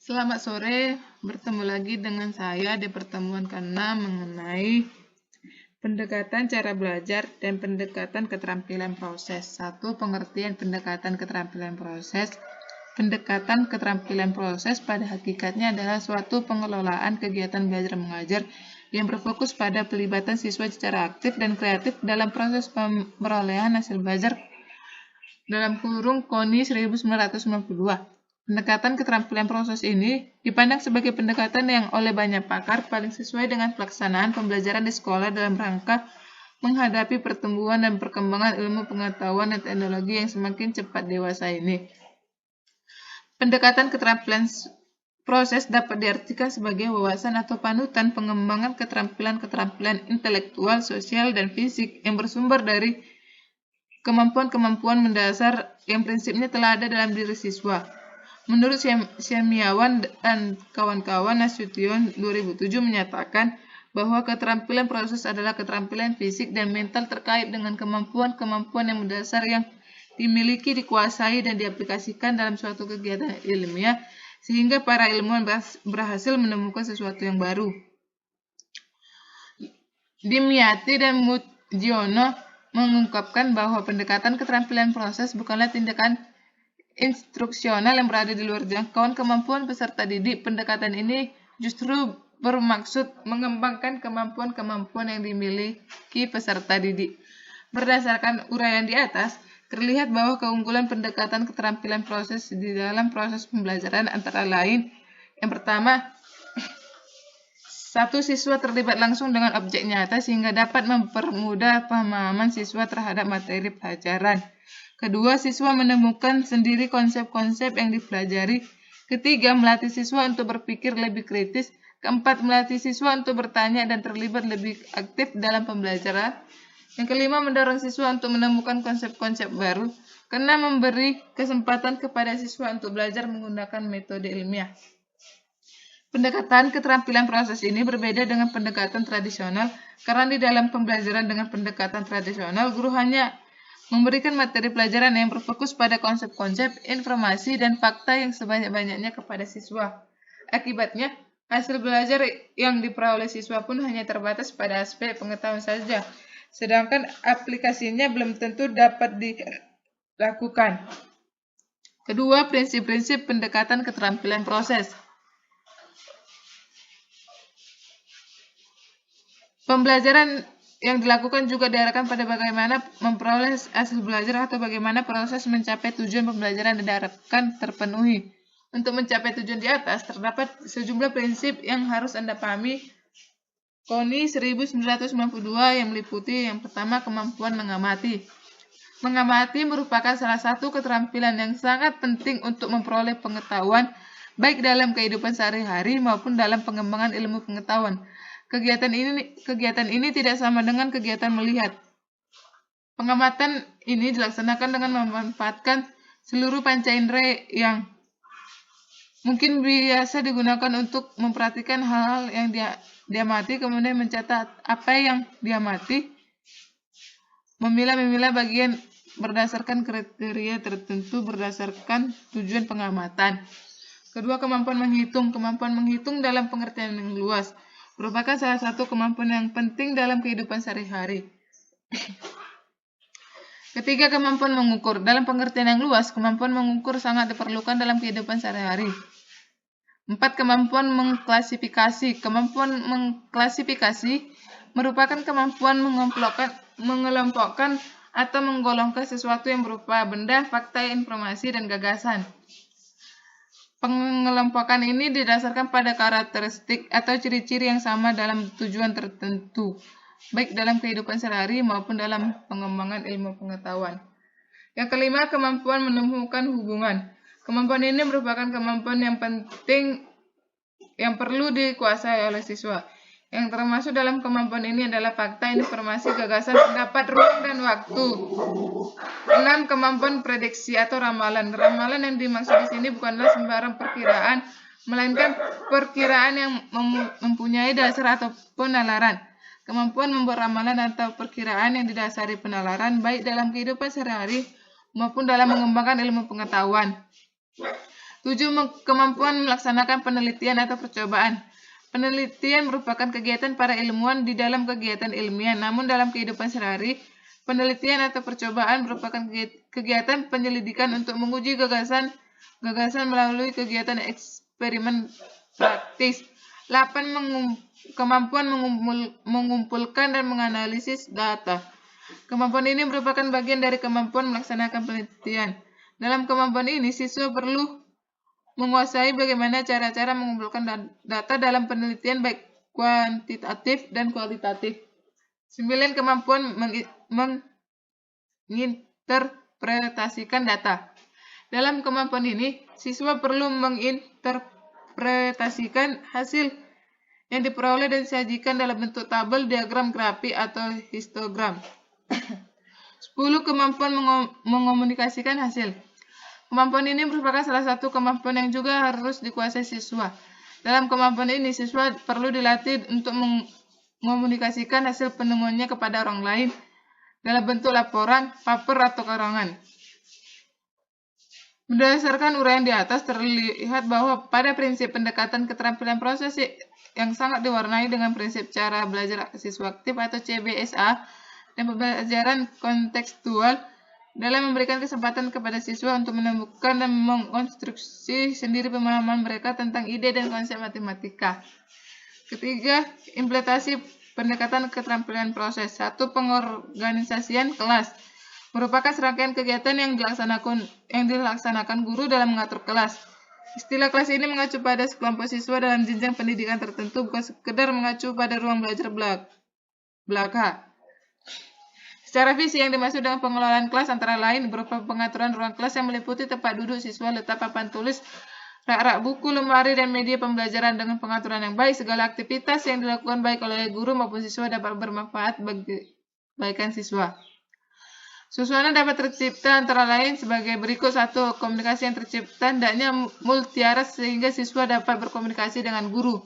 Selamat sore, bertemu lagi dengan saya di pertemuan ke-6 mengenai pendekatan cara belajar dan pendekatan keterampilan proses. 1. Pengertian pendekatan keterampilan proses. Pendekatan keterampilan proses pada hakikatnya adalah suatu pengelolaan kegiatan belajar mengajar yang berfokus pada pelibatan siswa secara aktif dan kreatif dalam proses perolehan hasil belajar (KONI 1992). Pendekatan keterampilan proses ini dipandang sebagai pendekatan yang oleh banyak pakar paling sesuai dengan pelaksanaan pembelajaran di sekolah dalam rangka menghadapi pertumbuhan dan perkembangan ilmu pengetahuan dan teknologi yang semakin cepat dewasa ini. Pendekatan keterampilan proses dapat diartikan sebagai wawasan atau panutan pengembangan keterampilan-keterampilan intelektual, sosial, dan fisik yang bersumber dari kemampuan-kemampuan mendasar yang prinsipnya telah ada dalam diri siswa. Menurut Syamiawan dan kawan-kawan, Nasution 2007 menyatakan bahwa keterampilan proses adalah keterampilan fisik dan mental terkait dengan kemampuan-kemampuan yang mendasar yang dimiliki, dikuasai, dan diaplikasikan dalam suatu kegiatan ilmiah sehingga para ilmuwan berhasil menemukan sesuatu yang baru. Dimyati dan Mujiono mengungkapkan bahwa pendekatan keterampilan proses bukanlah tindakan instruksional yang berada di luar jangkauan kemampuan peserta didik. Pendekatan ini justru bermaksud mengembangkan kemampuan-kemampuan yang dimiliki peserta didik. Berdasarkan uraian di atas, terlihat bahwa keunggulan pendekatan keterampilan proses di dalam proses pembelajaran antara lain: yang pertama, satu, siswa terlibat langsung dengan objek nyata sehingga dapat mempermudah pemahaman siswa terhadap materi pelajaran. Kedua, siswa menemukan sendiri konsep-konsep yang dipelajari. Ketiga, melatih siswa untuk berpikir lebih kritis. Keempat, melatih siswa untuk bertanya dan terlibat lebih aktif dalam pembelajaran. Yang kelima, mendorong siswa untuk menemukan konsep-konsep baru. Keenam, memberi kesempatan kepada siswa untuk belajar menggunakan metode ilmiah. Pendekatan keterampilan proses ini berbeda dengan pendekatan tradisional karena di dalam pembelajaran dengan pendekatan tradisional, guru hanya memberikan materi pelajaran yang berfokus pada konsep-konsep, informasi, dan fakta yang sebanyak-banyaknya kepada siswa. Akibatnya, hasil belajar yang diperoleh siswa pun hanya terbatas pada aspek pengetahuan saja, sedangkan aplikasinya belum tentu dapat dilakukan. Kedua, prinsip-prinsip pendekatan keterampilan proses. Pembelajaran yang dilakukan juga diarahkan pada bagaimana memperoleh hasil belajar atau bagaimana proses mencapai tujuan pembelajaran diharapkan terpenuhi. Untuk mencapai tujuan di atas, terdapat sejumlah prinsip yang harus Anda pahami. KONI 1992 yang meliputi: yang pertama, kemampuan mengamati. Mengamati merupakan salah satu keterampilan yang sangat penting untuk memperoleh pengetahuan, baik dalam kehidupan sehari-hari maupun dalam pengembangan ilmu pengetahuan. Kegiatan ini tidak sama dengan kegiatan melihat. Pengamatan ini dilaksanakan dengan memanfaatkan seluruh panca indera yang mungkin biasa digunakan untuk memperhatikan hal-hal yang diamati, kemudian mencatat apa yang diamati, memilah-milah bagian berdasarkan kriteria tertentu berdasarkan tujuan pengamatan. Kedua, kemampuan menghitung. Kemampuan menghitung dalam pengertian yang luas merupakan salah satu kemampuan yang penting dalam kehidupan sehari-hari. Ketiga, kemampuan mengukur. Dalam pengertian yang luas, kemampuan mengukur sangat diperlukan dalam kehidupan sehari-hari. 4. Kemampuan mengklasifikasi. Kemampuan mengklasifikasi merupakan kemampuan mengelompokkan atau menggolongkan sesuatu yang berupa benda, fakta, informasi, dan gagasan. Pengelompokan ini didasarkan pada karakteristik atau ciri-ciri yang sama dalam tujuan tertentu, baik dalam kehidupan sehari-hari maupun dalam pengembangan ilmu pengetahuan. Yang kelima, kemampuan menemukan hubungan. Kemampuan ini merupakan kemampuan yang penting yang perlu dikuasai oleh siswa. Yang termasuk dalam kemampuan ini adalah fakta, informasi, gagasan, pendapat, ruang, dan waktu. 6. Kemampuan prediksi atau ramalan. Ramalan yang dimaksud di sini bukanlah sembarang perkiraan, melainkan perkiraan yang mempunyai dasar atau penalaran. Kemampuan membuat ramalan atau perkiraan yang didasari penalaran baik dalam kehidupan sehari-hari maupun dalam mengembangkan ilmu pengetahuan. 7. Kemampuan melaksanakan penelitian atau percobaan. Penelitian merupakan kegiatan para ilmuwan di dalam kegiatan ilmiah, namun dalam kehidupan sehari, penelitian atau percobaan merupakan kegiatan penyelidikan untuk menguji gagasan melalui kegiatan eksperimen praktis. 8. Kemampuan mengumpulkan dan menganalisis data. Kemampuan ini merupakan bagian dari kemampuan melaksanakan penelitian. Dalam kemampuan ini, siswa perlu menguasai bagaimana cara-cara mengumpulkan data dalam penelitian baik kuantitatif dan kualitatif. 9. Kemampuan menginterpretasikan data. Dalam kemampuan ini, siswa perlu menginterpretasikan hasil yang diperoleh dan disajikan dalam bentuk tabel, diagram grafik, atau histogram. 10. Kemampuan mengomunikasikan hasil. Kemampuan ini merupakan salah satu kemampuan yang juga harus dikuasai siswa. Dalam kemampuan ini, siswa perlu dilatih untuk mengomunikasikan hasil penemuannya kepada orang lain dalam bentuk laporan, paper, atau karangan. Berdasarkan uraian di atas, terlihat bahwa pada prinsip pendekatan keterampilan proses yang sangat diwarnai dengan prinsip cara belajar siswa aktif atau CBSA dan pembelajaran kontekstual dalam memberikan kesempatan kepada siswa untuk menemukan dan mengkonstruksi sendiri pemahaman mereka tentang ide dan konsep matematika. Ketiga, implementasi pendekatan keterampilan proses. 1. Pengorganisasian kelas merupakan serangkaian kegiatan yang dilaksanakan guru dalam mengatur kelas. Istilah kelas ini mengacu pada sekelompok siswa dalam jenjang pendidikan tertentu, bukan sekedar mengacu pada ruang belajar belaka. Secara visi yang dimaksud dengan pengelolaan kelas antara lain berupa pengaturan ruang kelas yang meliputi tempat duduk siswa, letak papan tulis, rak-rak buku, lemari, dan media pembelajaran. Dengan pengaturan yang baik, segala aktivitas yang dilakukan baik oleh guru maupun siswa dapat bermanfaat bagi kebaikan siswa. Susunan dapat tercipta antara lain sebagai berikut. 1. Komunikasi yang tercipta hendaknya multiarah sehingga siswa dapat berkomunikasi dengan guru,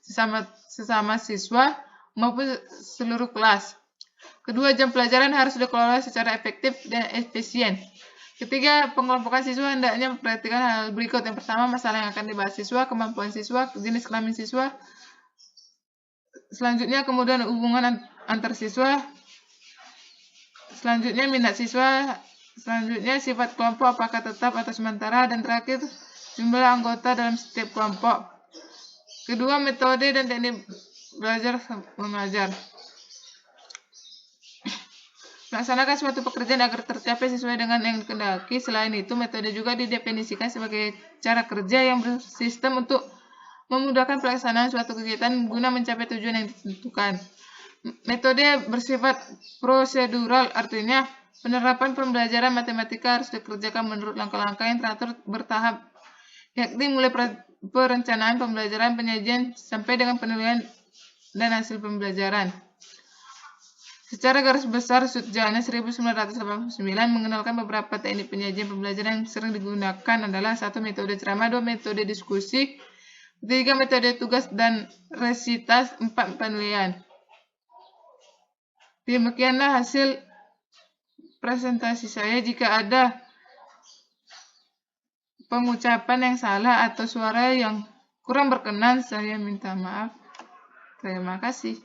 sesama siswa, maupun seluruh kelas. 2. Jam pelajaran harus dikelola secara efektif dan efisien. 3. Pengelompokan siswa hendaknya memperhatikan hal berikut. Yang pertama, masalah yang akan dibahas siswa, kemampuan siswa, jenis kelamin siswa. Selanjutnya, kemudian hubungan antar siswa. Selanjutnya, minat siswa. Selanjutnya, sifat kelompok apakah tetap atau sementara. Dan terakhir, jumlah anggota dalam setiap kelompok. Kedua, metode dan teknik belajar mengajar. Melaksanakan suatu pekerjaan agar tercapai sesuai dengan yang dikehendaki. Selain itu, metode juga didefinisikan sebagai cara kerja yang bersistem untuk memudahkan pelaksanaan suatu kegiatan guna mencapai tujuan yang ditentukan. Metode bersifat prosedural, artinya penerapan pembelajaran matematika harus dikerjakan menurut langkah-langkah yang teratur bertahap, yakni mulai perencanaan pembelajaran, penyajian, sampai dengan penilaian dan hasil pembelajaran. Secara garis besar, Sutjana 1989 mengenalkan beberapa teknik penyajian pembelajaran yang sering digunakan adalah 1. Metode ceramah, 2. Metode diskusi, 3. Metode tugas dan resitas, 4. Penilaian. Demikianlah hasil presentasi saya. Jika ada pengucapan yang salah atau suara yang kurang berkenan, saya minta maaf. Terima kasih.